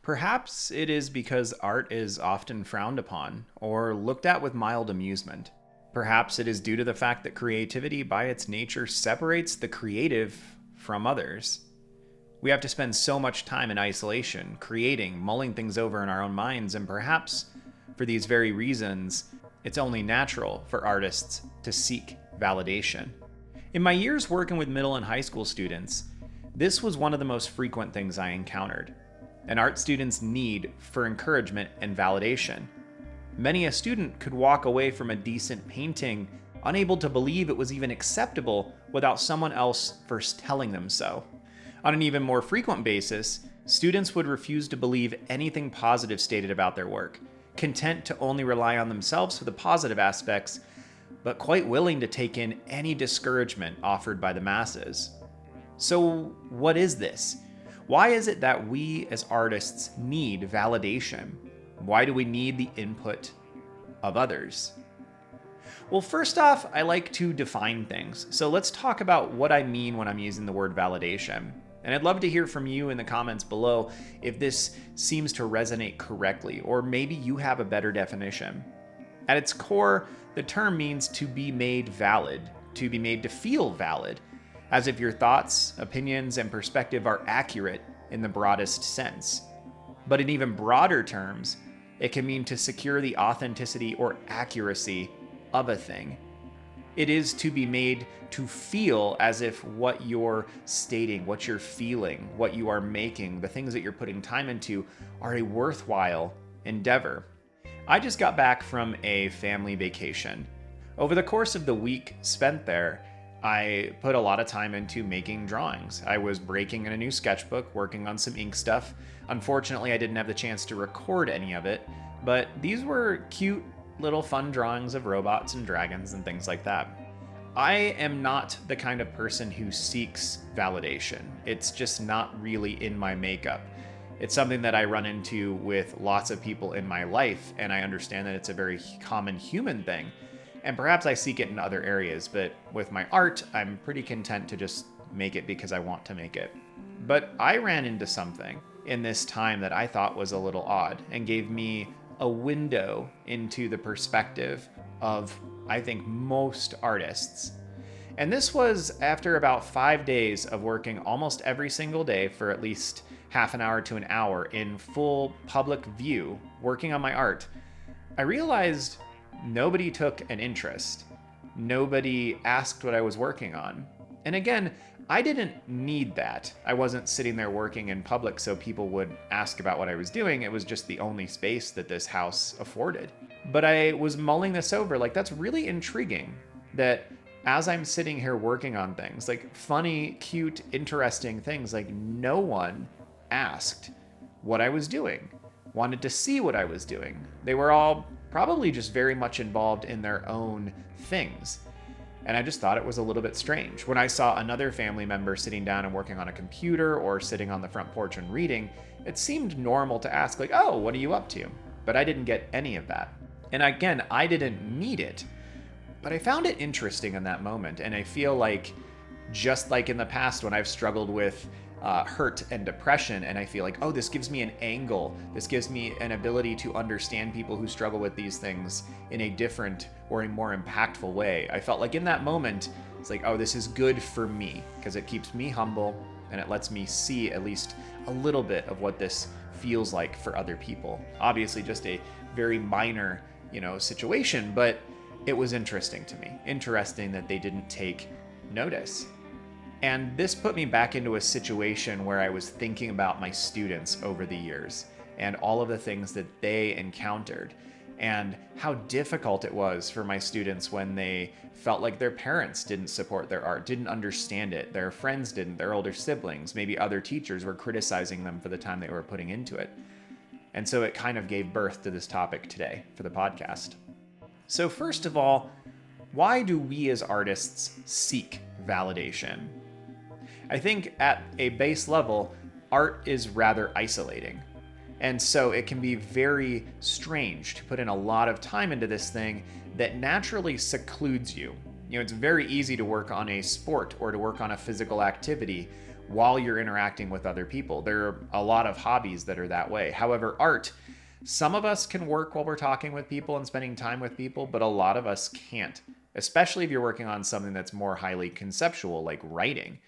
Perhaps it is because art is often frowned upon or looked at with mild amusement. Perhaps it is due to the fact that creativity by its nature separates the creative from others. We have to spend so much time in isolation, creating, mulling things over in our own minds, and perhaps for these very reasons, it's only natural for artists to seek validation. In my years working with middle and high school students, this was one of the most frequent things I encountered. An art student's need for encouragement and validation. Many a student could walk away from a decent painting unable to believe it was even acceptable without someone else first telling them so. On an even more frequent basis, students would refuse to believe anything positive stated about their work, content to only rely on themselves for the positive aspects, but quite willing to take in any discouragement offered by the masses. So, what is this? Why is it that we as artists need validation? Why do we need the input of others? Well, first off, I like to define things. So let's talk about what I mean when I'm using the word validation. And I'd love to hear from you in the comments below if this seems to resonate correctly, or maybe you have a better definition. At its core, the term means to be made valid, to be made to feel valid, as if your thoughts, opinions, and perspective are accurate in the broadest sense. But in even broader terms, it can mean to secure the authenticity or accuracy of a thing. It is to be made to feel as if what you're stating, what you're feeling, what you are making, the things that you're putting time into are a worthwhile endeavor. I just got back from a family vacation. Over the course of the week spent there, I put a lot of time into making drawings. I was breaking in a new sketchbook, working on some ink stuff. Unfortunately, I didn't have the chance to record any of it, but these were cute little fun drawings of robots and dragons and things like that. I am not the kind of person who seeks validation. It's just not really in my makeup. It's something that I run into with lots of people in my life, and I understand that it's a very common human thing. And perhaps I seek it in other areas, but with my art, I'm pretty content to just make it because I want to make it. But I ran into something in this time that I thought was a little odd and gave me a window into the perspective of, I think, most artists. And this was after about 5 days of working almost every single day for at least half an hour to an hour in full public view, working on my art. I realized nobody took an interest. Nobody asked what I was working on. And again, I didn't need that. I wasn't sitting there working in public so people would ask about what I was doing. It was just the only space that this house afforded. But I was mulling this over, like, that's really intriguing that as I'm sitting here working on things, like funny, cute, interesting things, like no one asked what I was doing, wanted to see what I was doing. They were all probably just very much involved in their own things. And I just thought it was a little bit strange. When I saw another family member sitting down and working on a computer or sitting on the front porch and reading, it seemed normal to ask, like, oh, what are you up to? But I didn't get any of that. And again, I didn't need it. But I found it interesting in that moment. And I feel like, just like in the past when I've struggled with hurt and depression, and I feel like, oh, this gives me an angle. This gives me an ability to understand people who struggle with these things in a different or a more impactful way. I felt like in that moment, it's like, oh, this is good for me because it keeps me humble and it lets me see at least a little bit of what this feels like for other people. Obviously, just a very minor, situation, but it was interesting to me. Interesting that they didn't take notice. And this put me back into a situation where I was thinking about my students over the years and all of the things that they encountered and how difficult it was for my students when they felt like their parents didn't support their art, didn't understand it, their friends didn't, their older siblings, maybe other teachers were criticizing them for the time they were putting into it. And so it kind of gave birth to this topic today for the podcast. So first of all, why do we as artists seek validation? I think at a base level, art is rather isolating. And so it can be very strange to put in a lot of time into this thing that naturally secludes you. It's very easy to work on a sport or to work on a physical activity while you're interacting with other people. There are a lot of hobbies that are that way. However, art, some of us can work while we're talking with people and spending time with people, but a lot of us can't, especially if you're working on something that's more highly conceptual, like writing.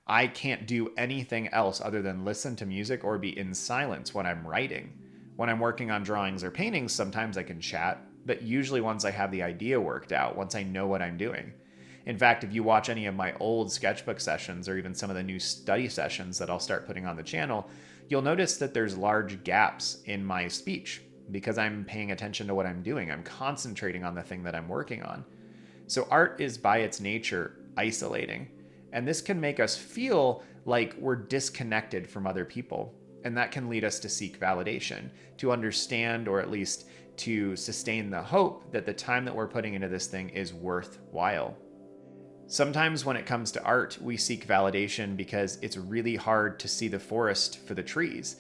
I can't do anything else other than listen to music or be in silence when I'm writing. When I'm working on drawings or paintings, sometimes I can chat, but usually once I have the idea worked out, once I know what I'm doing. In fact, if you watch any of my old sketchbook sessions or even some of the new study sessions that I'll start putting on the channel, you'll notice that there's large gaps in my speech because I'm paying attention to what I'm doing. I'm concentrating on the thing that I'm working on. So art is by its nature isolating, and this can make us feel like we're disconnected from other people. And that can lead us to seek validation, to understand or at least to sustain the hope that the time that we're putting into this thing is worthwhile. Sometimes when it comes to art, we seek validation because it's really hard to see the forest for the trees.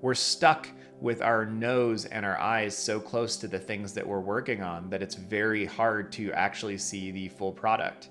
We're stuck with our nose and our eyes so close to the things that we're working on that it's very hard to actually see the full product.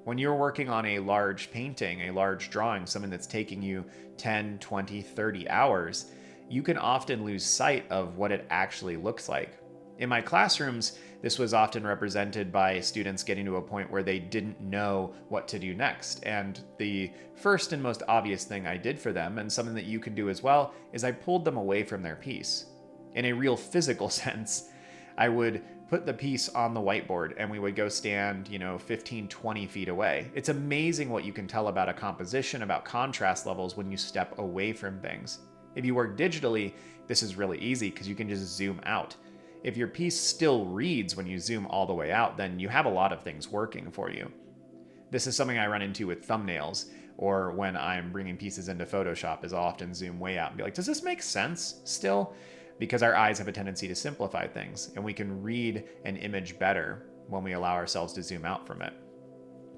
When you're working on a large painting, a large drawing, something that's taking you 10, 20, 30 hours, you can often lose sight of what it actually looks like. In my classrooms, this was often represented by students getting to a point where they didn't know what to do next. And the first and most obvious thing I did for them, and something that you can do as well, is I pulled them away from their piece. In a real physical sense, I would put the piece on the whiteboard and we would go stand, 15, 20 feet away. It's amazing what you can tell about a composition, about contrast levels when you step away from things. If you work digitally, this is really easy because you can just zoom out. If your piece still reads when you zoom all the way out, then you have a lot of things working for you. This is something I run into with thumbnails, or when I'm bringing pieces into Photoshop, is I'll often zoom way out and be like, does this make sense still? Because our eyes have a tendency to simplify things, and we can read an image better when we allow ourselves to zoom out from it.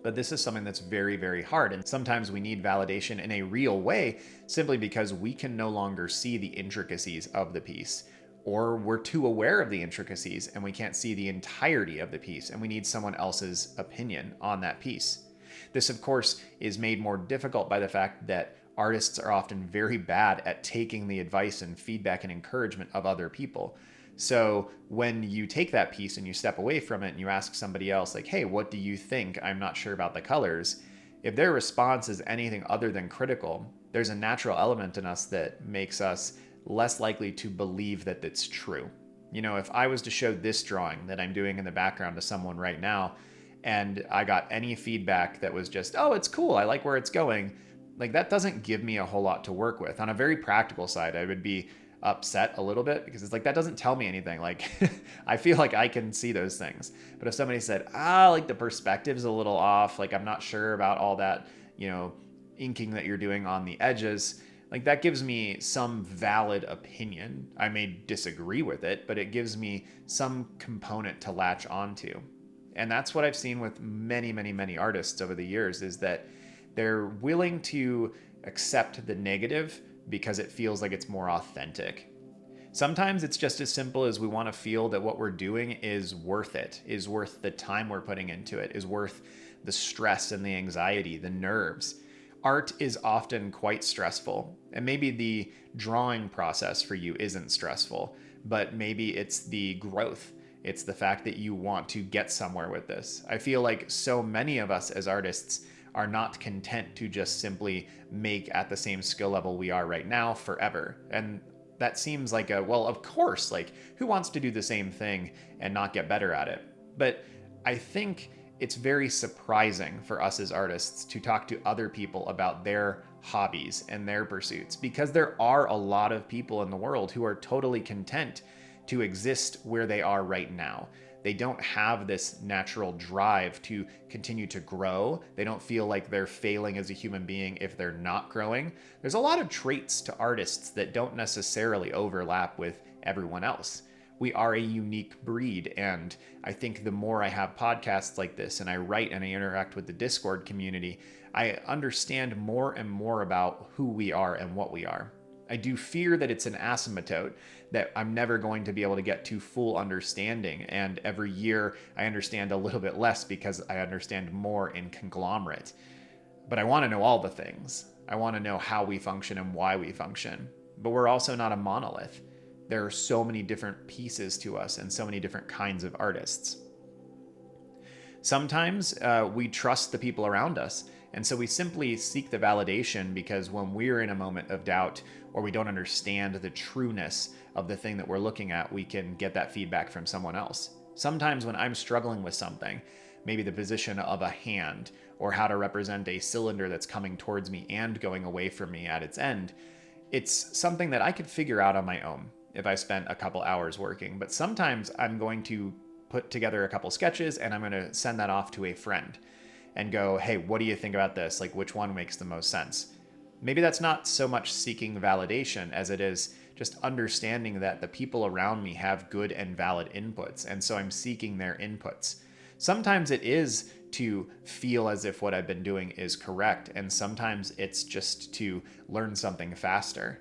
But this is something that's very, very hard, and sometimes we need validation in a real way simply because we can no longer see the intricacies of the piece, or we're too aware of the intricacies and we can't see the entirety of the piece, and we need someone else's opinion on that piece. This, of course, is made more difficult by the fact that artists are often very bad at taking the advice and feedback and encouragement of other people. So when you take that piece and you step away from it and you ask somebody else, like, hey, what do you think? I'm not sure about the colors. If their response is anything other than critical, there's a natural element in us that makes us less likely to believe that it's true. If I was to show this drawing that I'm doing in the background to someone right now, and I got any feedback that was just, oh, it's cool, I like where it's going, like that doesn't give me a whole lot to work with. On a very practical side, I would be upset a little bit because it's like, that doesn't tell me anything. Like, I feel like I can see those things. But if somebody said, like the perspective's a little off, like I'm not sure about all that, inking that you're doing on the edges, like that gives me some valid opinion. I may disagree with it, but it gives me some component to latch onto. And that's what I've seen with many, many, many artists over the years, is that they're willing to accept the negative because it feels like it's more authentic. Sometimes it's just as simple as we want to feel that what we're doing is worth it, is worth the time we're putting into it, is worth the stress and the anxiety, the nerves. Art is often quite stressful, and maybe the drawing process for you isn't stressful, but maybe it's the growth. It's the fact that you want to get somewhere with this. I feel like so many of us as artists are not content to just simply make at the same skill level we are right now forever. And that seems like well, of course, like who wants to do the same thing and not get better at it? But I think it's very surprising for us as artists to talk to other people about their hobbies and their pursuits, because there are a lot of people in the world who are totally content to exist where they are right now. They don't have this natural drive to continue to grow. They don't feel like they're failing as a human being if they're not growing. There's a lot of traits to artists that don't necessarily overlap with everyone else. We are a unique breed, and I think the more I have podcasts like this and I write and I interact with the Discord community, I understand more and more about who we are and what we are. I do fear that it's an asymptote, that I'm never going to be able to get to full understanding, and every year I understand a little bit less because I understand more in conglomerate. But I want to know all the things. I want to know how we function and why we function. But we're also not a monolith. There are so many different pieces to us and so many different kinds of artists. Sometimes we trust the people around us, and so we simply seek the validation because when we're in a moment of doubt or we don't understand the trueness of the thing that we're looking at, we can get that feedback from someone else. Sometimes when I'm struggling with something, maybe the position of a hand or how to represent a cylinder that's coming towards me and going away from me at its end, it's something that I could figure out on my own if I spent a couple hours working. But sometimes I'm going to put together a couple sketches and I'm going to send that off to a friend and go, hey, what do you think about this? Like, which one makes the most sense? Maybe that's not so much seeking validation as it is just understanding that the people around me have good and valid inputs. And so I'm seeking their inputs. Sometimes it is to feel as if what I've been doing is correct. And sometimes it's just to learn something faster.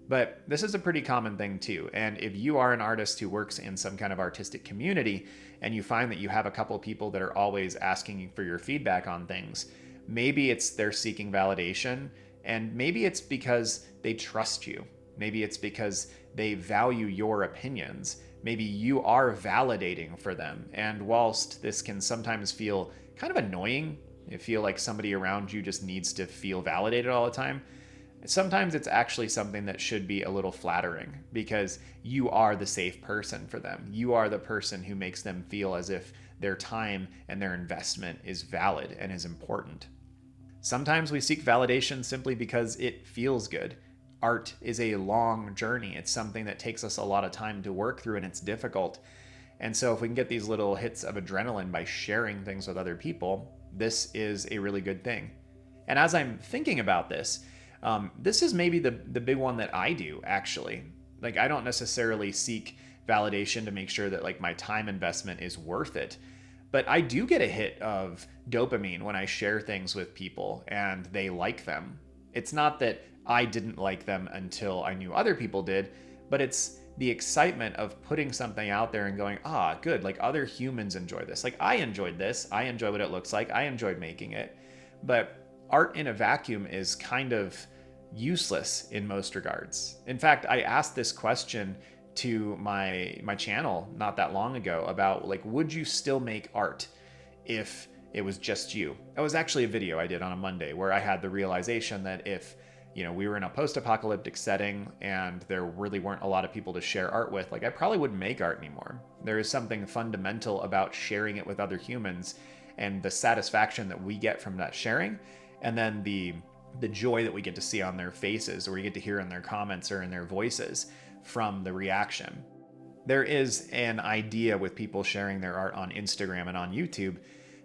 But this is a pretty common thing too. And if you are an artist who works in some kind of artistic community and you find that you have a couple of people that are always asking you for your feedback on things, maybe it's they're seeking validation, and maybe it's because they trust you. Maybe it's because they value your opinions. Maybe you are validating for them. And whilst this can sometimes feel kind of annoying, you feel like somebody around you just needs to feel validated all the time, sometimes it's actually something that should be a little flattering because you are the safe person for them. You are the person who makes them feel as if their time and their investment is valid and is important. Sometimes we seek validation simply because it feels good. Art is a long journey. It's something that takes us a lot of time to work through, and it's difficult. And so if we can get these little hits of adrenaline by sharing things with other people, this is a really good thing. And as I'm thinking about this, this is maybe the big one that I do, actually. Like, I don't necessarily seek validation to make sure that like my time investment is worth it. But I do get a hit of dopamine when I share things with people and they like them. It's not that I didn't like them until I knew other people did, but it's the excitement of putting something out there and going, good, like other humans enjoy this. Like, I enjoyed this. I enjoy what it looks like. I enjoyed making it. But art in a vacuum is kind of useless in most regards. In fact, I asked this question to my channel not that long ago about like, would you still make art if it was just you? That was actually a video I did on a Monday where I had the realization that if we were in a post-apocalyptic setting and there really weren't a lot of people to share art with, like I probably wouldn't make art anymore. There is something fundamental about sharing it with other humans and the satisfaction that we get from that sharing, and then the joy that we get to see on their faces, or we get to hear in their comments or in their voices from the reaction. There is an idea with people sharing their art on Instagram and on YouTube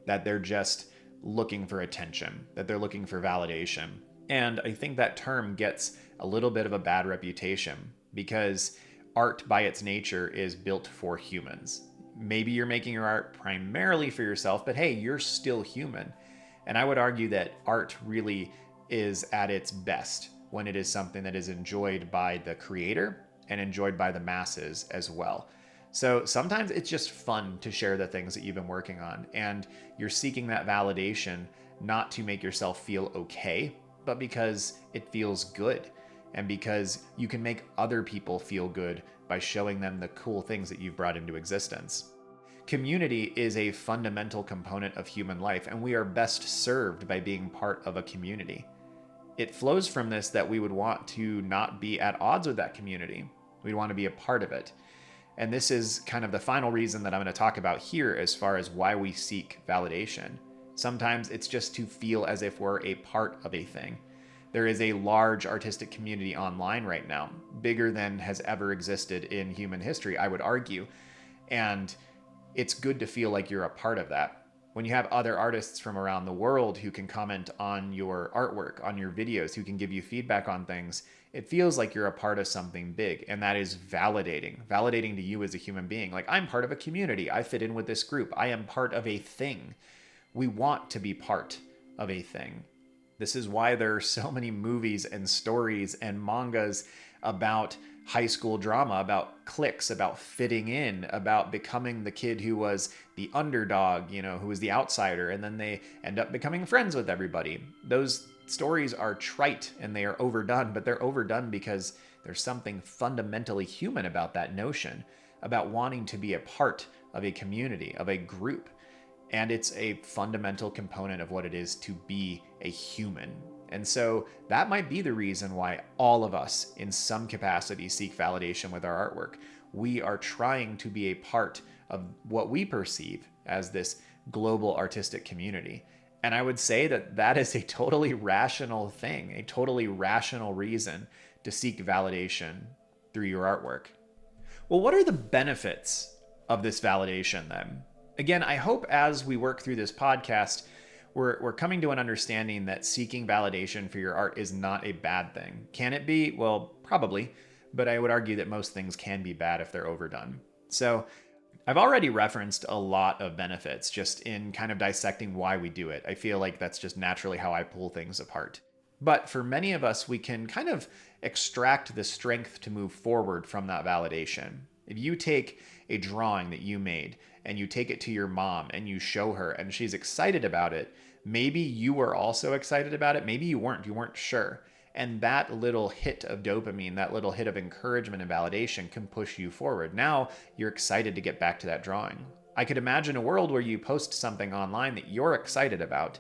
that they're just looking for attention, that they're looking for validation. And I think that term gets a little bit of a bad reputation because art by its nature is built for humans. Maybe you're making your art primarily for yourself, but hey, you're still human. And I would argue that art really is at its best when it is something that is enjoyed by the creator and enjoyed by the masses as well. So sometimes it's just fun to share the things that you've been working on, and you're seeking that validation not to make yourself feel okay, but because it feels good and because you can make other people feel good by showing them the cool things that you've brought into existence. Community is a fundamental component of human life, and we are best served by being part of a community. It flows from this that we would want to not be at odds with that community. We'd want to be a part of it. And this is kind of the final reason that I'm going to talk about here as far as why we seek validation. Sometimes it's just to feel as if we're a part of a thing. There is a large artistic community online right now, bigger than has ever existed in human history, I would argue. And it's good to feel like you're a part of that. When you have other artists from around the world who can comment on your artwork, on your videos, who can give you feedback on things, it feels like you're a part of something big, and that is validating to you as a human being. Like, I'm part of a community. I fit in with this group. I am part of a thing. We want to be part of a thing. This is why there are so many movies and stories and mangas about high school drama, about cliques, about fitting in, about becoming the kid who was the underdog, who was the outsider, and then they end up becoming friends with everybody. Those Stories are trite and they are overdone, but they're overdone because there's something fundamentally human about that notion, about wanting to be a part of a community, of a group. And it's a fundamental component of what it is to be a human. And so that might be the reason why all of us, in some capacity, seek validation with our artwork. We are trying to be a part of what we perceive as this global artistic community. And I would say that that is a totally rational thing, a totally rational reason to seek validation through your artwork. Well, what are the benefits of this validation then? Again, I hope as we work through this podcast, we're coming to an understanding that seeking validation for your art is not a bad thing. Can it be? Well, probably, but I would argue that most things can be bad if they're overdone. So I've already referenced a lot of benefits just in kind of dissecting why we do it. I feel like that's just naturally how I pull things apart. But for many of us, we can kind of extract the strength to move forward from that validation. If you take a drawing that you made and you take it to your mom and you show her and she's excited about it, maybe you were also excited about it. Maybe you weren't sure. And that little hit of dopamine, that little hit of encouragement and validation can push you forward. Now you're excited to get back to that drawing. I could imagine a world where you post something online that you're excited about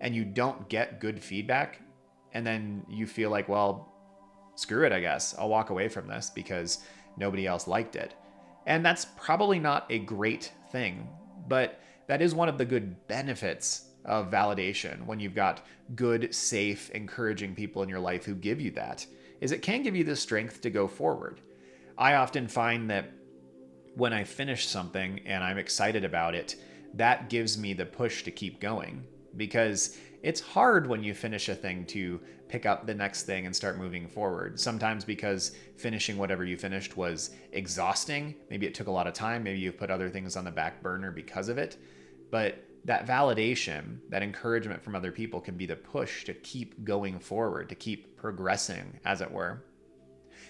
and you don't get good feedback. And then you feel like, well, screw it, I guess. I'll walk away from this because nobody else liked it. And that's probably not a great thing, but that is one of the good benefits of validation when you've got good, safe, encouraging people in your life who give you that, is it can give you the strength to go forward. I often find that when I finish something and I'm excited about it, that gives me the push to keep going, because it's hard when you finish a thing to pick up the next thing and start moving forward. Sometimes because finishing whatever you finished was exhausting. Maybe it took a lot of time. Maybe you've put other things on the back burner because of it. But that validation, that encouragement from other people can be the push to keep going forward, to keep progressing, as it were.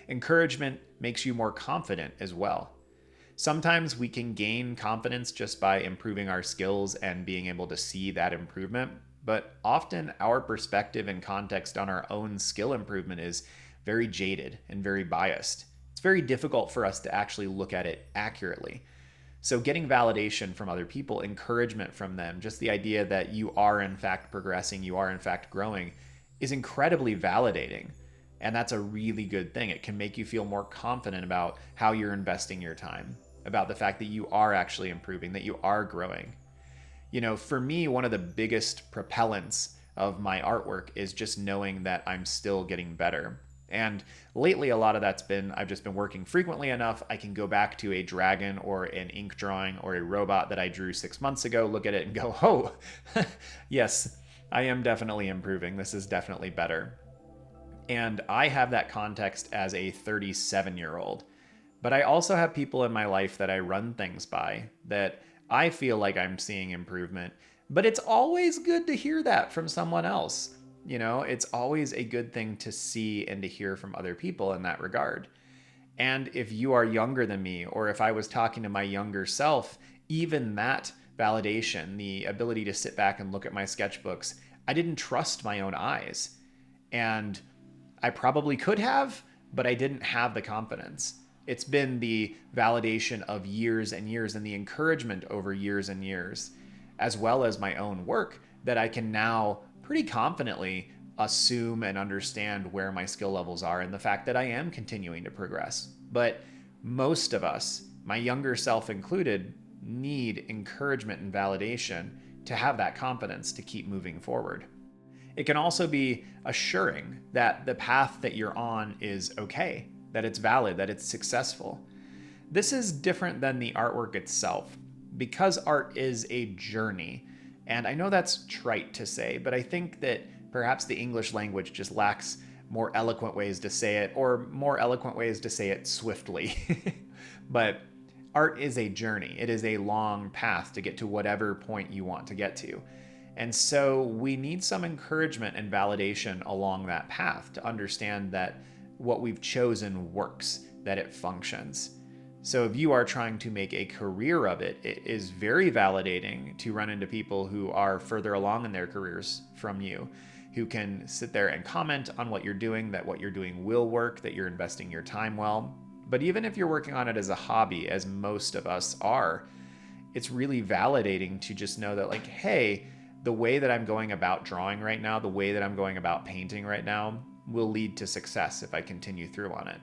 Encouragement makes you more confident as well. Sometimes we can gain confidence just by improving our skills and being able to see that improvement, but often our perspective and context on our own skill improvement is very jaded and very biased. It's very difficult for us to actually look at it accurately. So getting validation from other people, encouragement from them, just the idea that you are in fact progressing, you are in fact growing, is incredibly validating. And that's a really good thing. It can make you feel more confident about how you're investing your time, about the fact that you are actually improving, that you are growing. You know, for me, one of the biggest propellants of my artwork is just knowing that I'm still getting better. And lately, a lot of that's been, I've just been working frequently enough. I can go back to a dragon or an ink drawing or a robot that I drew 6 months ago, look at it and go, oh, yes, I am definitely improving. This is definitely better. And I have that context as a 37-year-old. But I also have people in my life that I run things by that I feel like I'm seeing improvement. But it's always good to hear that from someone else. You know, it's always a good thing to see and to hear from other people in that regard. And if you are younger than me, or if I was talking to my younger self, even that validation, the ability to sit back and look at my sketchbooks, I didn't trust my own eyes. And I probably could have, but I didn't have the confidence. It's been the validation of years and years and the encouragement over years and years, as well as my own work, that I can now pretty confidently assume and understand where my skill levels are and the fact that I am continuing to progress. But most of us, my younger self included, need encouragement and validation to have that confidence to keep moving forward. It can also be assuring that the path that you're on is okay, that it's valid, that it's successful. This is different than the artwork itself, because art is a journey. And I know that's trite to say, but I think that perhaps the English language just lacks more eloquent ways to say it, or more eloquent ways to say it swiftly. But art is a journey. It is a long path to get to whatever point you want to get to. And so we need some encouragement and validation along that path to understand that what we've chosen works, that it functions. So if you are trying to make a career of it, it is very validating to run into people who are further along in their careers from you, who can sit there and comment on what you're doing, that what you're doing will work, that you're investing your time well. But even if you're working on it as a hobby, as most of us are, it's really validating to just know that, like, hey, the way that I'm going about drawing right now, the way that I'm going about painting right now will lead to success if I continue through on it.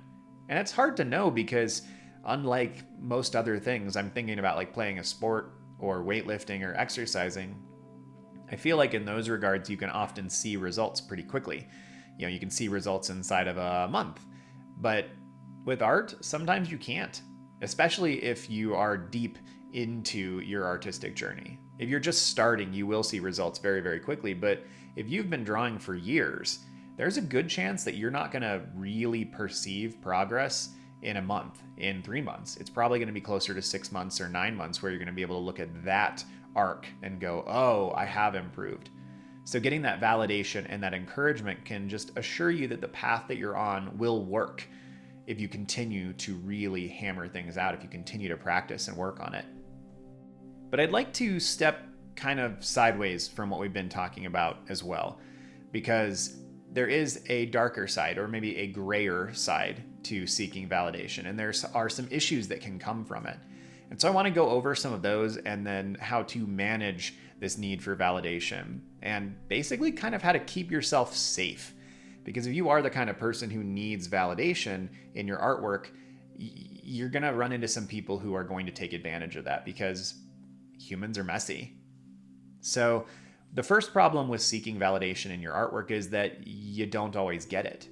And it's hard to know because unlike most other things, I'm thinking about like playing a sport or weightlifting or exercising. I feel like in those regards, you can often see results pretty quickly. You know, you can see results inside of a month. But with art, sometimes you can't, especially if you are deep into your artistic journey. If you're just starting, you will see results very, very quickly. But if you've been drawing for years, there's a good chance that you're not going to really perceive progress in a month, in 3 months. It's probably going to be closer to 6 months or 9 months where you're going to be able to look at that arc and go, oh, I have improved. So getting that validation and that encouragement can just assure you that the path that you're on will work if you continue to really hammer things out, if you continue to practice and work on it. But I'd like to step kind of sideways from what we've been talking about as well, because there is a darker side, or maybe a grayer side, to seeking validation, and there are some issues that can come from it. And so I want to go over some of those and then how to manage this need for validation and basically kind of how to keep yourself safe. Because if you are the kind of person who needs validation in your artwork, you're going to run into some people who are going to take advantage of that because humans are messy. So the first problem with seeking validation in your artwork is that you don't always get it.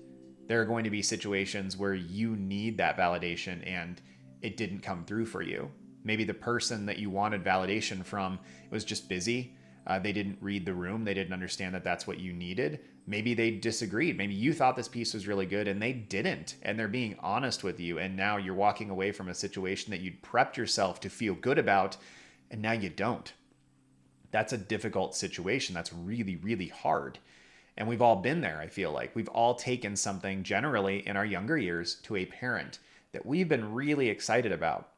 There are going to be situations where you need that validation and it didn't come through for you. Maybe the person that you wanted validation from was just busy. They didn't read the room. They didn't understand that that's what you needed. Maybe they disagreed. Maybe you thought this piece was really good and they didn't. And they're being honest with you. And now you're walking away from a situation that you'd prepped yourself to feel good about, and now you don't. That's a difficult situation. That's really, really hard. And we've all been there, I feel like. We've all taken something generally in our younger years to a parent that we've been really excited about.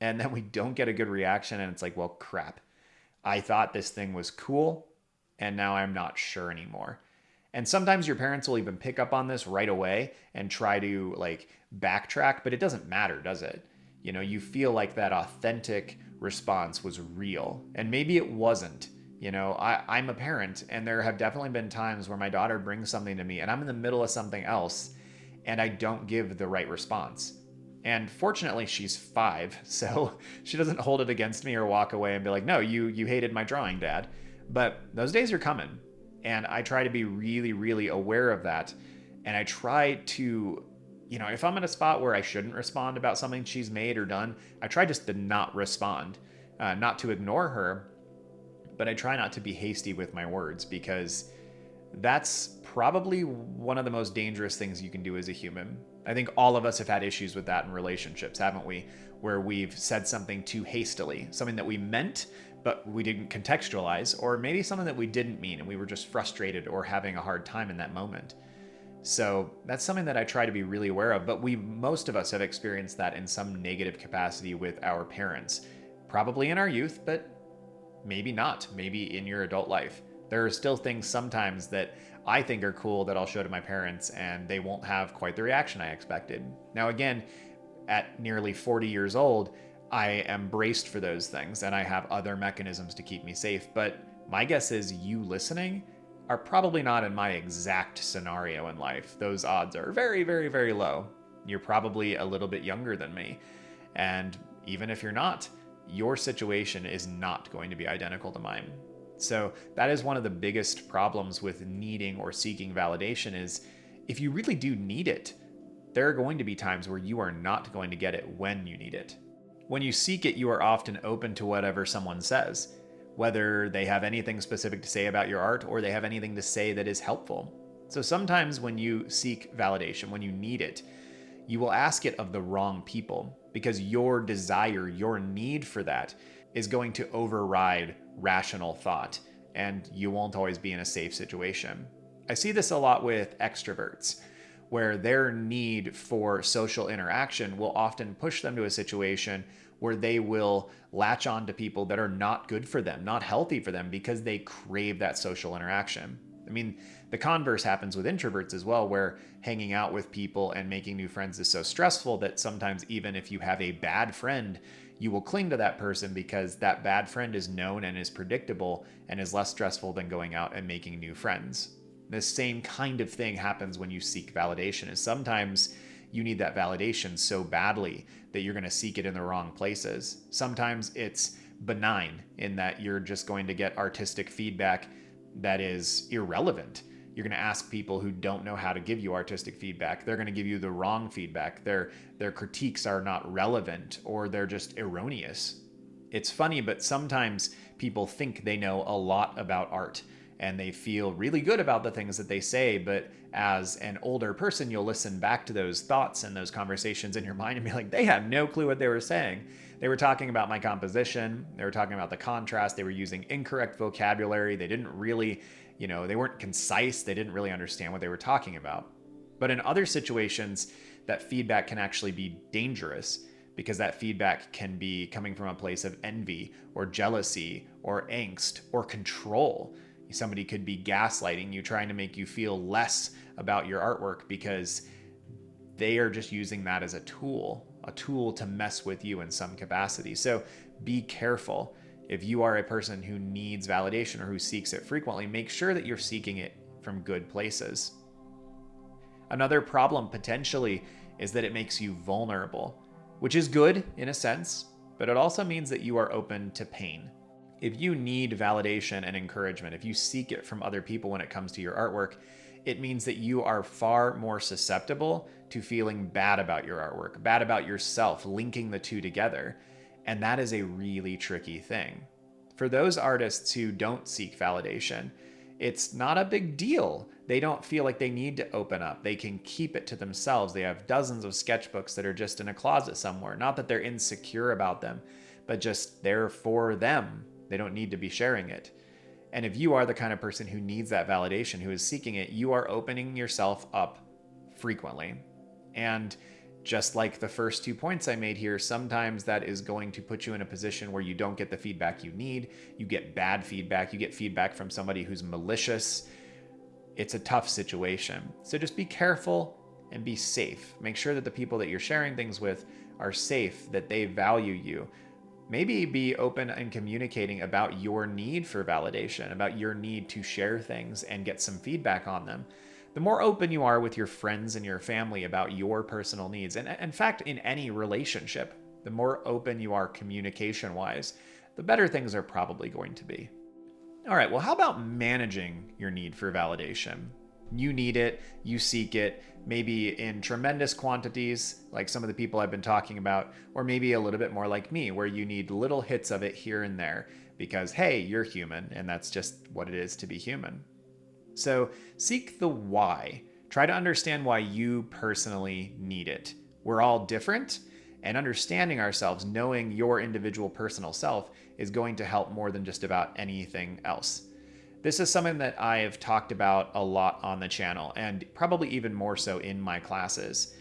And then we don't get a good reaction and it's like, well, crap. I thought this thing was cool and now I'm not sure anymore. And sometimes your parents will even pick up on this right away and try to like backtrack, but it doesn't matter, does it? You know, you feel like that authentic response was real, and maybe it wasn't. You know, I'm a parent, and there have definitely been times where my daughter brings something to me and I'm in the middle of something else and I don't give the right response. And fortunately, she's 5, so she doesn't hold it against me or walk away and be like, no, you hated my drawing, Dad. But those days are coming, and I try to be really, really aware of that. And I try to, you know, if I'm in a spot where I shouldn't respond about something she's made or done, I try just to not respond, not to ignore her, but I try not to be hasty with my words, because that's probably one of the most dangerous things you can do as a human. I think all of us have had issues with that in relationships, haven't we? Where we've said something too hastily, something that we meant, but we didn't contextualize, or maybe something that we didn't mean and we were just frustrated or having a hard time in that moment. So that's something that I try to be really aware of, but most of us have experienced that in some negative capacity with our parents, probably in our youth, but maybe not, maybe in your adult life. There are still things sometimes that I think are cool that I'll show to my parents and they won't have quite the reaction I expected. Now, again, at nearly 40 years old, I am braced for those things and I have other mechanisms to keep me safe. But my guess is you listening are probably not in my exact scenario in life. Those odds are very, very, very low. You're probably a little bit younger than me. And even if you're not, your situation is not going to be identical to mine. So that is one of the biggest problems with needing or seeking validation is if you really do need it, there are going to be times where you are not going to get it when you need it. When you seek it, you are often open to whatever someone says, whether they have anything specific to say about your art or they have anything to say that is helpful. So sometimes when you seek validation, when you need it, you will ask it of the wrong people because your desire, your need for that is going to override rational thought, and you won't always be in a safe situation. I see this a lot with extroverts, where their need for social interaction will often push them to a situation where they will latch on to people that are not good for them, not healthy for them, because they crave that social interaction. I mean, the converse happens with introverts as well, where hanging out with people and making new friends is so stressful that sometimes even if you have a bad friend, you will cling to that person because that bad friend is known and is predictable and is less stressful than going out and making new friends. The same kind of thing happens when you seek validation, is sometimes you need that validation so badly that you're going to seek it in the wrong places. Sometimes it's benign in that you're just going to get artistic feedback that is irrelevant. You're going to ask people who don't know how to give you artistic feedback. They're going to give you the wrong feedback. Their critiques are not relevant, or they're just erroneous. It's funny, but sometimes people think they know a lot about art and they feel really good about the things that they say, but as an older person, you'll listen back to those thoughts and those conversations in your mind and be like, they had no clue what they were saying. They were talking about my composition. They were talking about the contrast. They were using incorrect vocabulary. They didn't really, they weren't concise. They didn't really understand what they were talking about. But in other situations, that feedback can actually be dangerous, because that feedback can be coming from a place of envy or jealousy or angst or control. Somebody could be gaslighting you, trying to make you feel less about your artwork because they are just using that as a tool to mess with you in some capacity. So be careful. If you are a person who needs validation or who seeks it frequently, make sure that you're seeking it from good places. Another problem potentially is that it makes you vulnerable, which is good in a sense, but it also means that you are open to pain. If you need validation and encouragement, if you seek it from other people when it comes to your artwork, it means that you are far more susceptible to feeling bad about your artwork, bad about yourself, linking the two together. And that is a really tricky thing. For those artists who don't seek validation, it's not a big deal. They don't feel like they need to open up. They can keep it to themselves. They have dozens of sketchbooks that are just in a closet somewhere. Not that they're insecure about them, but just they're for them. They don't need to be sharing it. And if you are the kind of person who needs that validation, who is seeking it, you are opening yourself up frequently. And just like the first 2 points I made here, sometimes that is going to put you in a position where you don't get the feedback you need. You get bad feedback. You get feedback from somebody who's malicious. It's a tough situation. So just be careful and be safe. Make sure that the people that you're sharing things with are safe, that they value you. Maybe be open and communicating about your need for validation, about your need to share things and get some feedback on them. The more open you are with your friends and your family about your personal needs, and in fact, in any relationship, the more open you are communication-wise, the better things are probably going to be. All right, well, how about managing your need for validation? You need it, you seek it, maybe in tremendous quantities, like some of the people I've been talking about, or maybe a little bit more like me, where you need little hits of it here and there, because hey, you're human, and that's just what it is to be human. So seek the why. Try to understand why you personally need it. We're all different, and understanding ourselves, knowing your individual personal self, is going to help more than just about anything else. This is something that I have talked about a lot on the channel, and probably even more so in my classes.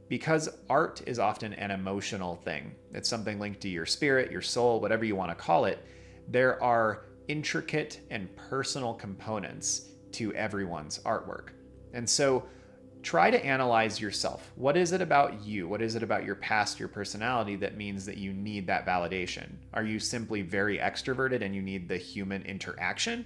Because art is often an emotional thing. It's something linked to your spirit, your soul, whatever you want to call it. There are intricate and personal components to everyone's artwork. And so try to analyze yourself. What is it about you? What is it about your past, your personality that means that you need that validation? Are you simply very extroverted and you need the human interaction?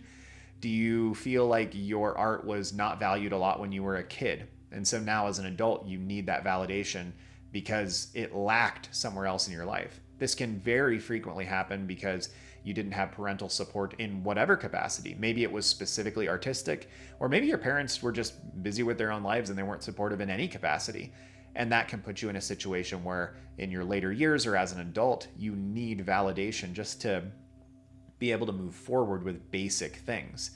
Do you feel like your art was not valued a lot when you were a kid? And so now as an adult, you need that validation because it lacked somewhere else in your life. This can very frequently happen because you didn't have parental support in whatever capacity. Maybe it was specifically artistic, or maybe your parents were just busy with their own lives and they weren't supportive in any capacity. And that can put you in a situation where in your later years or as an adult, you need validation just to be able to move forward with basic things.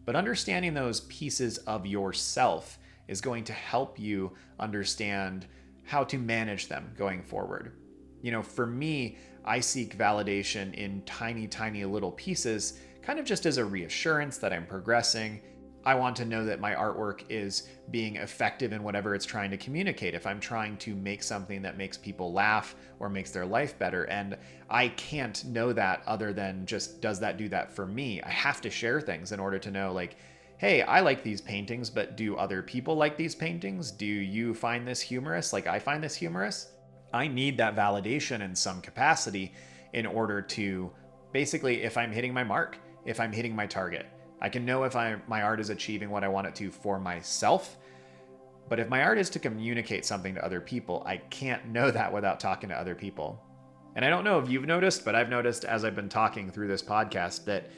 But understanding those pieces of yourself is going to help you understand how to manage them going forward. For me, I seek validation in tiny, tiny little pieces, kind of just as a reassurance that I'm progressing. I want to know that my artwork is being effective in whatever it's trying to communicate. If I'm trying to make something that makes people laugh or makes their life better, and I can't know that other than just, does that do that for me? I have to share things in order to know, like, hey, I like these paintings, but do other people like these paintings? Do you find this humorous like I find this humorous? I need that validation in some capacity in order to basically, if I'm hitting my mark, if I'm hitting my target. I can know if my art is achieving what I want it to for myself. But if my art is to communicate something to other people, I can't know that without talking to other people. And I don't know if you've noticed, but I've noticed as I've been talking through this podcast that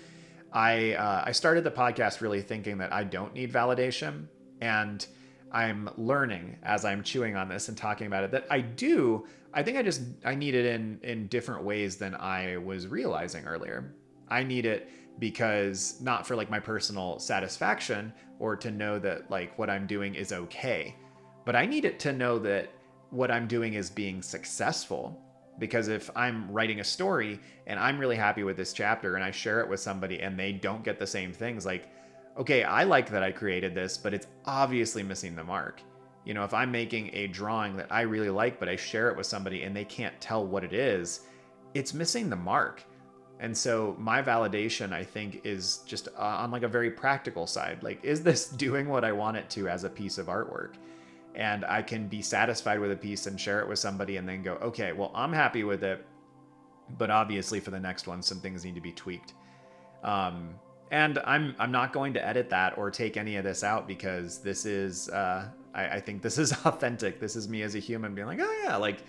I started the podcast really thinking that I don't need validation. And I'm learning as I'm chewing on this and talking about it that I do. I think I need it in different ways than I was realizing earlier. I need it because not for like my personal satisfaction or to know that like what I'm doing is okay, but I need it to know that what I'm doing is being successful. Because if I'm writing a story and I'm really happy with this chapter and I share it with somebody and they don't get the same things, like, okay, I like that I created this, but it's obviously missing the mark. You know, if I'm making a drawing that I really like, but I share it with somebody and they can't tell what it is, it's missing the mark. And so my validation, I think, is just on like a very practical side. Like, is this doing what I want it to as a piece of artwork? And I can be satisfied with a piece and share it with somebody and then go, okay, well, I'm happy with it, but obviously for the next one, some things need to be tweaked. And I'm not going to edit that or take any of this out because this is, I think this is authentic. This is me as a human being like, oh yeah, like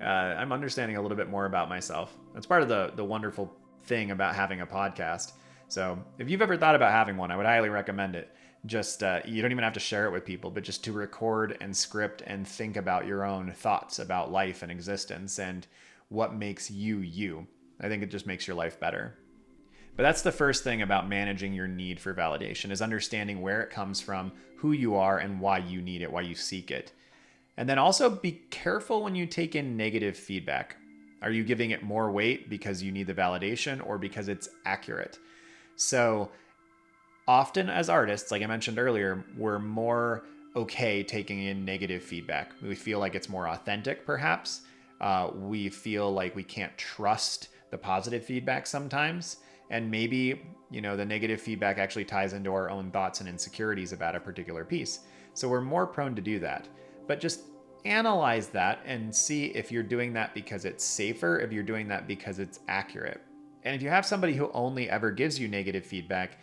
I'm understanding a little bit more about myself. That's part of the wonderful thing about having a podcast. So if you've ever thought about having one, I would highly recommend it. Just you don't even have to share it with people, but just to record and script and think about your own thoughts about life and existence and what makes you you. I think it just makes your life better. But that's the first thing about managing your need for validation, is understanding where it comes from, who you are, and why you need it, why you seek it. And then also be careful when you take in negative feedback. Are you giving it more weight because you need the validation or because it's accurate? So often as artists, like I mentioned earlier, we're more okay taking in negative feedback. We feel like it's more authentic, perhaps. We feel like we can't trust the positive feedback sometimes. And maybe, you know, the negative feedback actually ties into our own thoughts and insecurities about a particular piece. So we're more prone to do that. But just analyze that and see if you're doing that because it's safer, if you're doing that because it's accurate. And if you have somebody who only ever gives you negative feedback,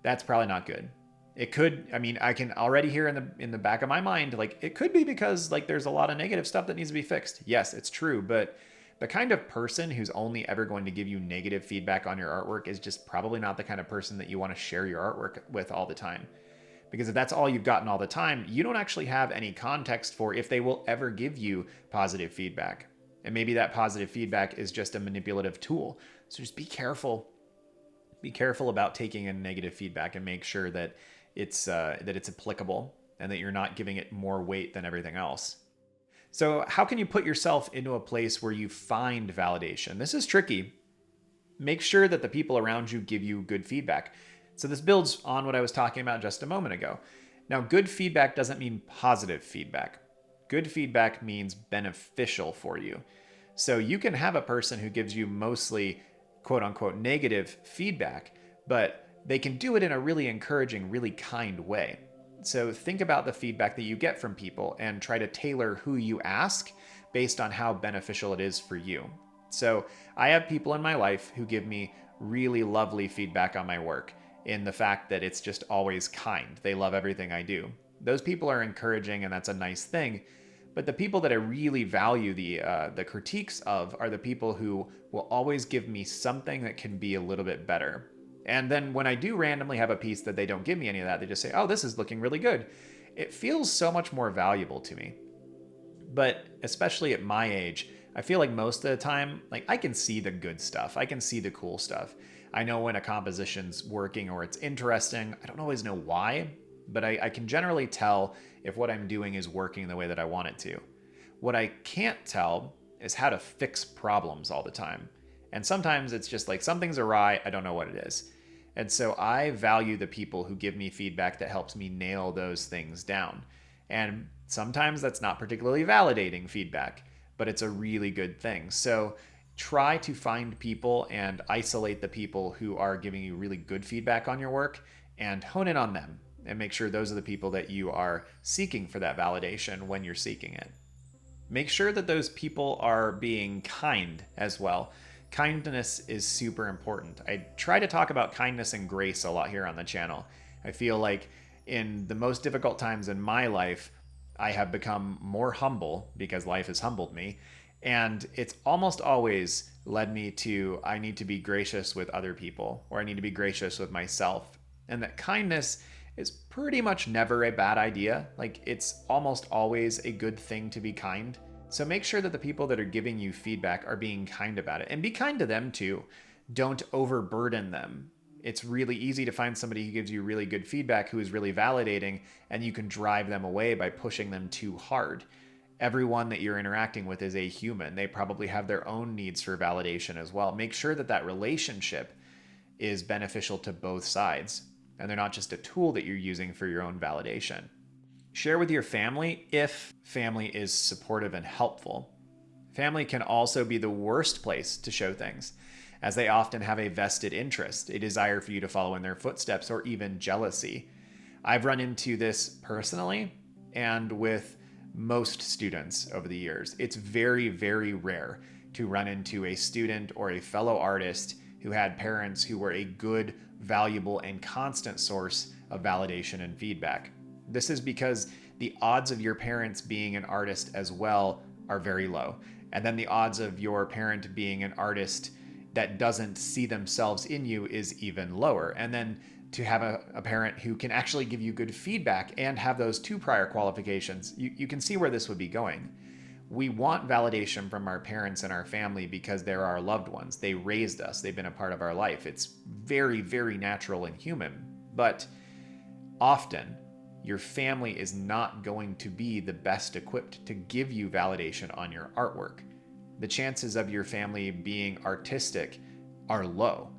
that's probably not good. It could, I mean, I can already hear in the back of my mind, like it could be because like there's a lot of negative stuff that needs to be fixed. Yes, it's true, but the kind of person who's only ever going to give you negative feedback on your artwork is just probably not the kind of person that you want to share your artwork with all the time. Because if that's all you've gotten all the time, you don't actually have any context for if they will ever give you positive feedback. And maybe that positive feedback is just a manipulative tool. So just be careful. Be careful about taking in negative feedback and make sure that it's applicable and that you're not giving it more weight than everything else. So how can you put yourself into a place where you find validation? This is tricky. Make sure that the people around you give you good feedback. So this builds on what I was talking about just a moment ago. Now, good feedback doesn't mean positive feedback. Good feedback means beneficial for you. So you can have a person who gives you mostly quote unquote negative feedback, but they can do it in a really encouraging, really kind way. So think about the feedback that you get from people and try to tailor who you ask based on how beneficial it is for you. So I have people in my life who give me really lovely feedback on my work in the fact that it's just always kind. They love everything I do. Those people are encouraging and that's a nice thing. But the people that I really value the critiques of are the people who will always give me something that can be a little bit better. And then when I do randomly have a piece that they don't give me any of that, they just say, oh, this is looking really good. It feels so much more valuable to me. But especially at my age, I feel like most of the time, like I can see the good stuff. I can see the cool stuff. I know when a composition's working or it's interesting. I don't always know why, but I can generally tell if what I'm doing is working the way that I want it to. What I can't tell is how to fix problems all the time. And sometimes it's just like something's awry, I don't know what it is. And so I value the people who give me feedback that helps me nail those things down. And sometimes that's not particularly validating feedback, but it's a really good thing. So try to find people and isolate the people who are giving you really good feedback on your work and hone in on them and make sure those are the people that you are seeking for that validation when you're seeking it. Make sure that those people are being kind as well. Kindness is super important. I try to talk about kindness and grace a lot here on the channel. I feel like in the most difficult times in my life, I have become more humble because life has humbled me. And it's almost always led me to, I need to be gracious with other people, or I need to be gracious with myself. And that kindness is pretty much never a bad idea. Like, it's almost always a good thing to be kind. So make sure that the people that are giving you feedback are being kind about it, and be kind to them too. Don't overburden them. It's really easy to find somebody who gives you really good feedback who is really validating, and you can drive them away by pushing them too hard. Everyone that you're interacting with is a human. They probably have their own needs for validation as well. Make sure that that relationship is beneficial to both sides, and they're not just a tool that you're using for your own validation. Share with your family if family is supportive and helpful. Family can also be the worst place to show things, as they often have a vested interest, a desire for you to follow in their footsteps, or even jealousy. I've run into this personally and with most students over the years. It's very, very rare to run into a student or a fellow artist who had parents who were a good, valuable, and constant source of validation and feedback. This is because the odds of your parents being an artist as well are very low. And then the odds of your parent being an artist that doesn't see themselves in you is even lower. And then to have a parent who can actually give you good feedback and have those two prior qualifications, you can see where this would be going. We want validation from our parents and our family because they're our loved ones. They raised us. They've been a part of our life. It's very, very natural and human. But often, your family is not going to be the best equipped to give you validation on your artwork. The chances of your family being artistic are low.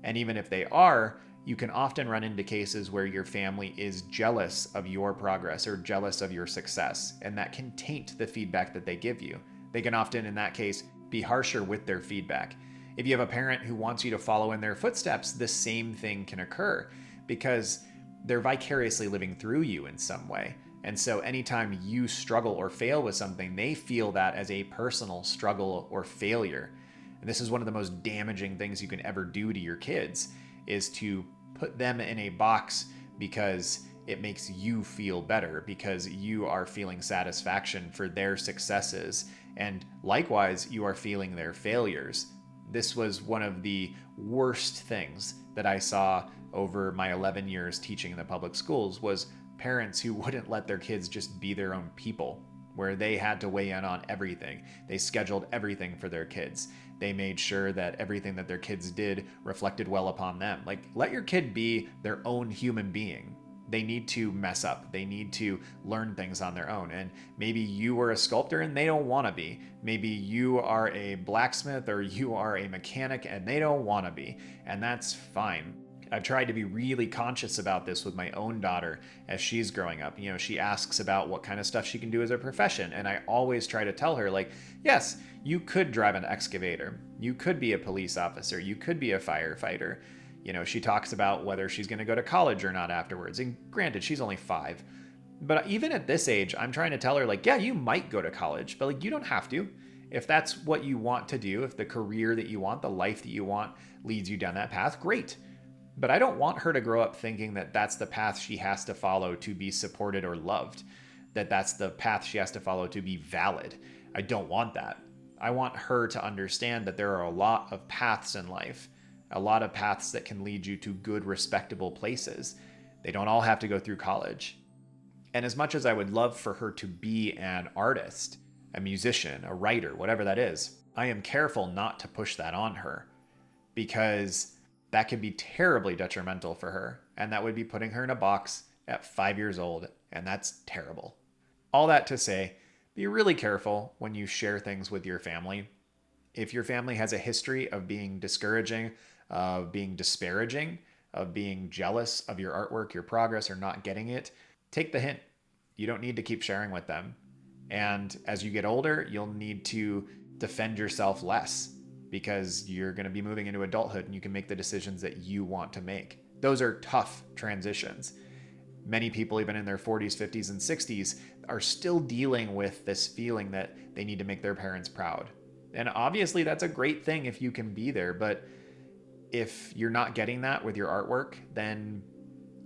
And even if they are, you can often run into cases where your family is jealous of your progress or jealous of your success, and that can taint the feedback that they give you. They can often, in that case, be harsher with their feedback. If you have a parent who wants you to follow in their footsteps, the same thing can occur because they're vicariously living through you in some way. And so anytime you struggle or fail with something, they feel that as a personal struggle or failure. And this is one of the most damaging things you can ever do to your kids, is to put them in a box because it makes you feel better, because you are feeling satisfaction for their successes. And likewise, you are feeling their failures. This was one of the worst things that I saw over my 11 years teaching in the public schools, was parents who wouldn't let their kids just be their own people, where they had to weigh in on everything. They scheduled everything for their kids. They made sure that everything that their kids did reflected well upon them. Like, let your kid be their own human being. They need to mess up. They need to learn things on their own. And maybe you are a sculptor and they don't want to be. Maybe you are a blacksmith or you are a mechanic and they don't want to be. And that's fine. I've tried to be really conscious about this with my own daughter as she's growing up. You know, she asks about what kind of stuff she can do as a profession. And I always try to tell her, like, yes, you could drive an excavator. You could be a police officer. You could be a firefighter. You know, she talks about whether she's going to go to college or not afterwards. And granted, she's only 5. But even at this age, I'm trying to tell her, like, yeah, you might go to college, but like, you don't have to. If that's what you want to do, if the career that you want, the life that you want leads you down that path, great. But I don't want her to grow up thinking that that's the path she has to follow to be supported or loved, that that's the path she has to follow to be valid. I don't want that. I want her to understand that there are a lot of paths in life, a lot of paths that can lead you to good, respectable places. They don't all have to go through college. And as much as I would love for her to be an artist, a musician, a writer, whatever that is, I am careful not to push that on her, because that could be terribly detrimental for her, and that would be putting her in a box at 5 years old, and that's terrible. All that to say, be really careful when you share things with your family. If your family has a history of being discouraging, of being disparaging, of being jealous of your artwork, your progress, or not getting it, take the hint. You don't need to keep sharing with them. And as you get older, you'll need to defend yourself less, because you're going to be moving into adulthood and you can make the decisions that you want to make. Those are tough transitions. Many people, even in their 40s, 50s, and 60s, are still dealing with this feeling that they need to make their parents proud. And obviously, that's a great thing if you can be there. But if you're not getting that with your artwork, then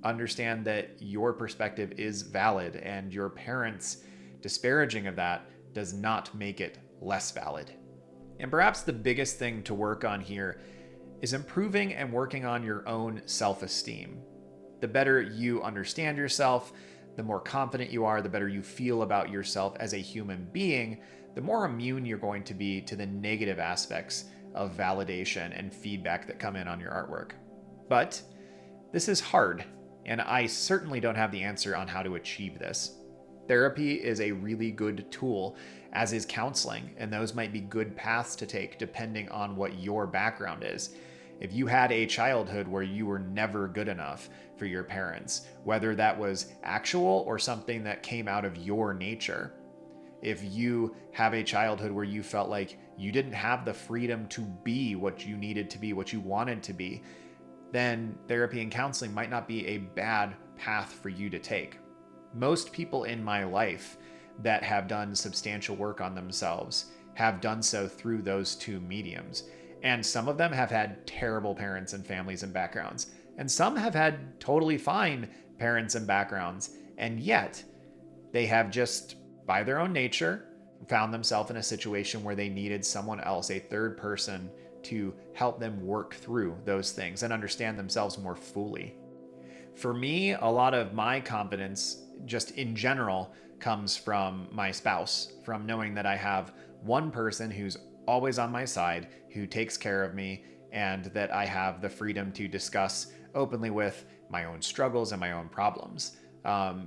understand that your perspective is valid, and your parents' disparaging of that does not make it less valid. And perhaps the biggest thing to work on here is improving and working on your own self-esteem. The better you understand yourself, the more confident you are, the better you feel about yourself as a human being, the more immune you're going to be to the negative aspects of validation and feedback that come in on your artwork. But this is hard, and I certainly don't have the answer on how to achieve this. Therapy is a really good tool, as is counseling, and those might be good paths to take depending on what your background is. If you had a childhood where you were never good enough for your parents, whether that was actual or something that came out of your nature, if you have a childhood where you felt like you didn't have the freedom to be what you needed to be, what you wanted to be, then therapy and counseling might not be a bad path for you to take. Most people in my life that have done substantial work on themselves have done so through those two mediums. And some of them have had terrible parents and families and backgrounds. And some have had totally fine parents and backgrounds. And yet they have just, by their own nature, found themselves in a situation where they needed someone else, a third person, to help them work through those things and understand themselves more fully. For me, a lot of my confidence, just in general, comes from my spouse, from knowing that I have one person who's always on my side, who takes care of me, and that I have the freedom to discuss openly with my own struggles and my own problems.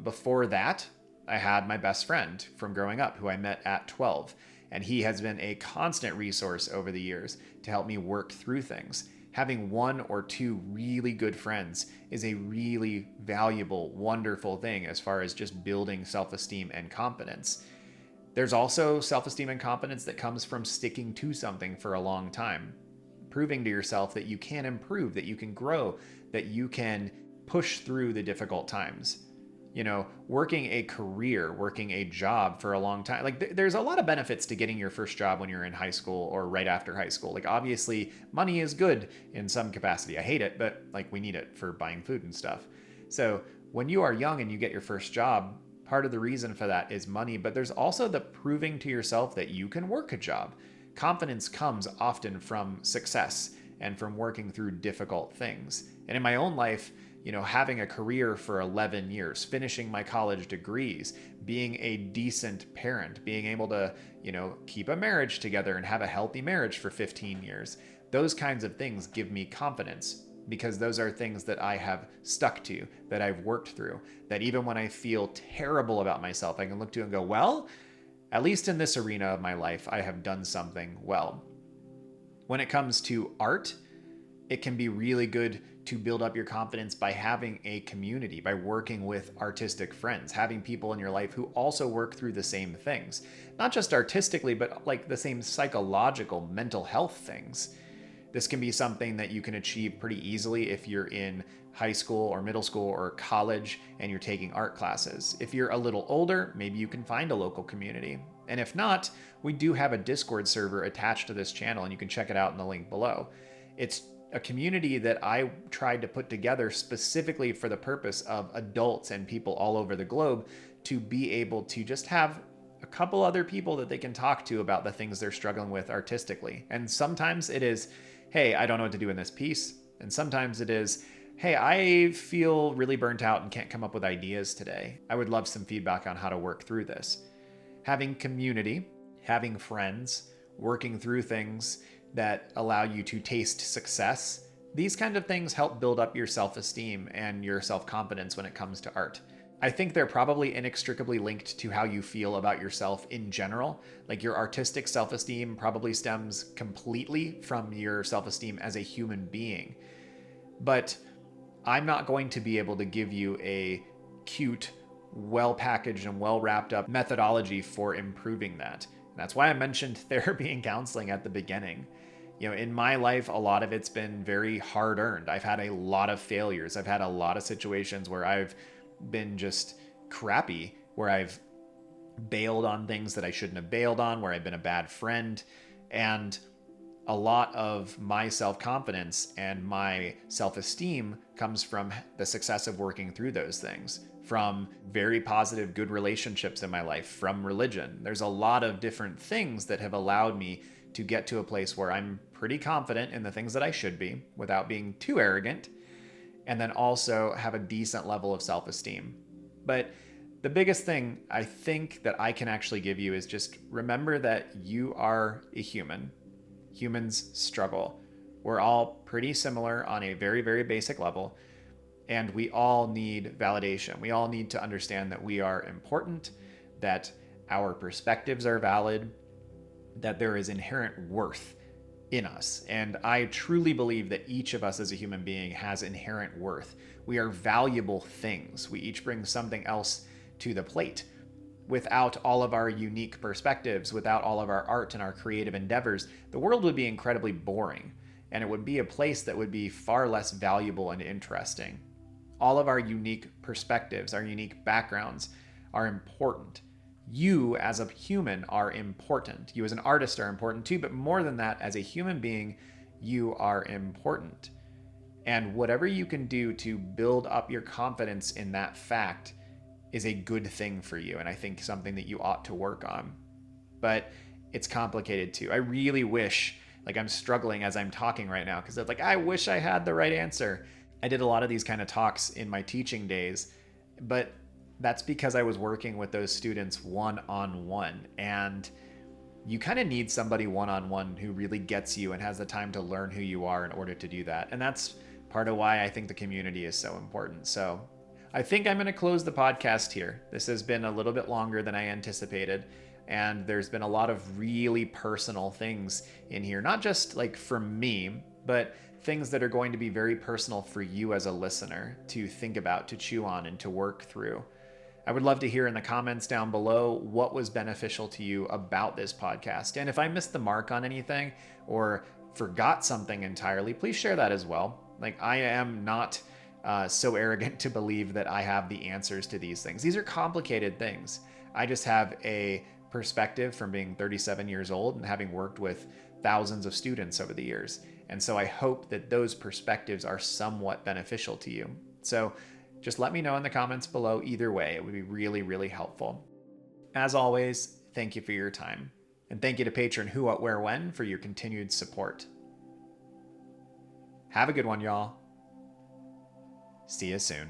Before that, I had my best friend from growing up who I met at 12, and he has been a constant resource over the years to help me work through things. Having one or two really good friends is a really valuable, wonderful thing as far as just building self-esteem and confidence. There's also self-esteem and confidence that comes from sticking to something for a long time, proving to yourself that you can improve, that you can grow, that you can push through the difficult times. You know, working a career, working a job for a long time. Like there's a lot of benefits to getting your first job when you're in high school or right after high school. Like obviously money is good in some capacity. I hate it, but like we need it for buying food and stuff. So when you are young and you get your first job, part of the reason for that is money, but there's also the proving to yourself that you can work a job. Confidence comes often from success and from working through difficult things. And in my own life, you know, having a career for 11 years, finishing my college degrees, being a decent parent, being able to, you know, keep a marriage together and have a healthy marriage for 15 years, those kinds of things give me confidence, because those are things that I have stuck to, that I've worked through, that even when I feel terrible about myself, I can look to and go, well, at least in this arena of my life, I have done something well. When it comes to art, it can be really good to build up your confidence by having a community, by working with artistic friends, having people in your life who also work through the same things, not just artistically, but like the same psychological, mental health things. This can be something that you can achieve pretty easily if you're in high school or middle school or college and you're taking art classes. If you're a little older, maybe you can find a local community. And if not, we do have a Discord server attached to this channel, and you can check it out in the link below. It's a community that I tried to put together specifically for the purpose of adults and people all over the globe to be able to just have a couple other people that they can talk to about the things they're struggling with artistically. And sometimes it is, hey, I don't know what to do in this piece. And sometimes it is, hey, I feel really burnt out and can't come up with ideas today. I would love some feedback on how to work through this. Having community, having friends, working through things that allow you to taste success, these kind of things help build up your self-esteem and your self-confidence when it comes to art. I think they're probably inextricably linked to how you feel about yourself in general. Like your artistic self-esteem probably stems completely from your self-esteem as a human being. But I'm not going to be able to give you a cute, well-packaged and well-wrapped up methodology for improving that. And that's why I mentioned therapy and counseling at the beginning. In my life, a lot of it's been very hard earned. I've had a lot of failures. I've had a lot of situations where I've been just crappy, where I've bailed on things that I shouldn't have bailed on, where I've been a bad friend. And a lot of my self-confidence and my self-esteem comes from the success of working through those things, from very positive, good relationships in my life, from religion. There's a lot of different things that have allowed me to get to a place where I'm pretty confident in the things that I should be without being too arrogant, and then also have a decent level of self-esteem. But the biggest thing I think that I can actually give you is just remember that you are a human. Humans struggle. We're all pretty similar on a very, very basic level, and we all need validation. We all need to understand that we are important, that our perspectives are valid, that there is inherent worth in us. And I truly believe that each of us as a human being has inherent worth. We are valuable things. We each bring something else to the plate. Without all of our unique perspectives, without all of our art and our creative endeavors, the world would be incredibly boring, and it would be a place that would be far less valuable and interesting. All of our unique perspectives, our unique backgrounds are important. You as a human are important. You as an artist are important too, but more than that, as a human being, you are important. And whatever you can do to build up your confidence in that fact is a good thing for you, and I think something that you ought to work on. But it's complicated too. I really wish, I'm struggling as I'm talking right now, because I wish I had the right answer. I did a lot of these kind of talks in my teaching days, but that's because I was working with those students one-on-one, and you kind of need somebody one-on-one who really gets you and has the time to learn who you are in order to do that. And that's part of why I think the community is so important. So I think I'm going to close the podcast here. This has been a little bit longer than I anticipated, and there's been a lot of really personal things in here, not just from me, but things that are going to be very personal for you as a listener to think about, to chew on, and to work through. I would love to hear in the comments down below what was beneficial to you about this podcast. And if I missed the mark on anything or forgot something entirely, please share that as well. I am not so arrogant to believe that I have the answers to these things. These are complicated things. I just have a perspective from being 37 years old and having worked with thousands of students over the years. And so I hope that those perspectives are somewhat beneficial to you. So just let me know in the comments below either way. It would be really, really helpful. As always, thank you for your time. And thank you to Patron Who, What, Where, When for your continued support. Have a good one, y'all. See you soon.